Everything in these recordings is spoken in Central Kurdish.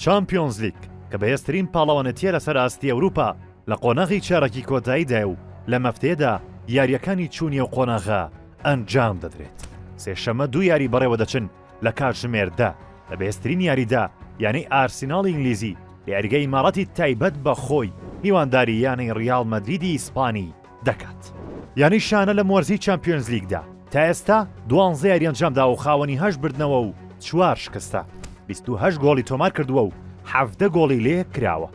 چامپیۆنزلیگ کە بەهێزترین پاڵەوانێتییە لەسەر ئاستی ئەوروپا لە قۆناغی چارەکی کۆتاییدایە و لە هەفتەیەدا یارییەکانی چوونی و قۆناغە ئەنجامدەدرێت. سێشەممە 2 یاری بەڕێوەدەچن لە کاتژمێردا لە بەهێزترین یاریدا یانەی ئارسیناڵی ئینگلیزی لە یاریگای ئیماراتی تایبەت بە خۆی میوانداری یانەی ڕیاڵ مەدریدی ئیسپانی دەکات. یانی شانە لە مۆرزی چامپیۆنزلیگدا تا ئێستا 12 یاری ئەنجامدا و خاوەنی 8 بردنەوە و 4 شکستە، 28 گۆڵی تۆمار کردووە و 17 گۆڵی لێ کراوە.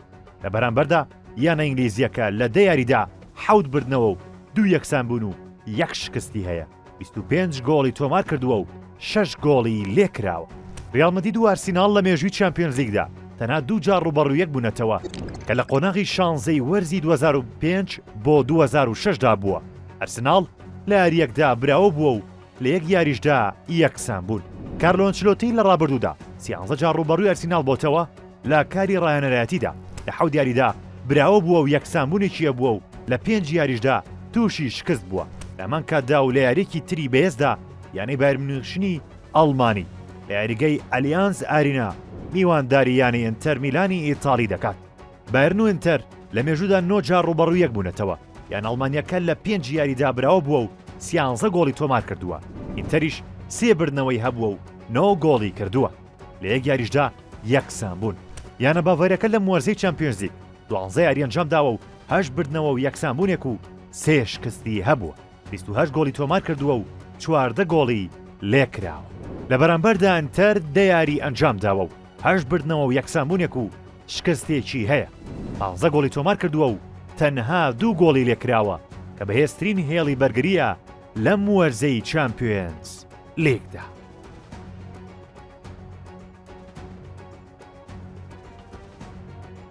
لە بەرامبەردا یانە ئینگلیزیەکە لە 10 یاریدا 7 بردنەوە و 2 یەکسان بوون و 1 شکستی هەیە، 25 گۆڵی تۆمار کردووە و 6 گۆڵی لێ کراوە. ڕیاڵ مەدرید و ئەرسیناڵ لە مێژووی چامپیۆنزلیگدا تەنها 2 جار ڕوبەڕوویەک بوونەتەوە کە لە قۆناغی 16 وەرزی 2005 بۆ 2006دا بووە. ئەرسیناڵ لە یاریەکدا براوە بووە و لە 1 یاریشدا یەکسان بوون. کارلۆ ئەنچلۆتی لە ڕابردوودا 13 جار ڕوبەڕووی ئەرسیناڵ بۆتەوە لە کاری ڕایەنەرایەتیدا، لە 7 یاریدا براوە بووە و یەکسانبوونێکیە بووە و لە 5 یاریشدا تووشی شکست بووە. لەمان کاتدا و لە یاریکی تری بەهێزدا یانەی بایرنمونیخی ئەڵمانی لە یاریگای ئەلیانز ئارینا میوانداری یانەی ئینتەر میلانی ئیتاڵی دەکات. بایرن و ئینتەر لە مێژوودا 9 جار ڕوبەڕوویەک بوونەتەوە، یان ئەڵمانیەکە لە 5 یاریدا براوە بووە و 13 گۆڵی تۆمار کردووە. ئینتەریش 3 بردنەوەی هەبووە و 9 گۆڵی کردووە. لە 1 یاریشدا یەکسان بوون. یانە باڤەرەکە لە موەرزەی چامپیۆنزلیگ 12 یاری ئەنجامداوە و 8 بردنەوە و یەکسانبوونێک و 3 شکستی هەبووە. 28 گۆڵی تۆمار کردووە و 14 گۆڵی لێ کراوە. لە بەرامبەردا ئینتەر 10 یاری ئەنجامداوە و 8 بردنەوە و یەکسانبوونێک و شکستێکی هەیە، 15 گۆڵی تۆمار کردووە و تەنها 2 گۆڵی لێ کراوە کە بەهێزترین هێڵی بەرگریە لە موەرزەی چامپیۆنز لیگدا.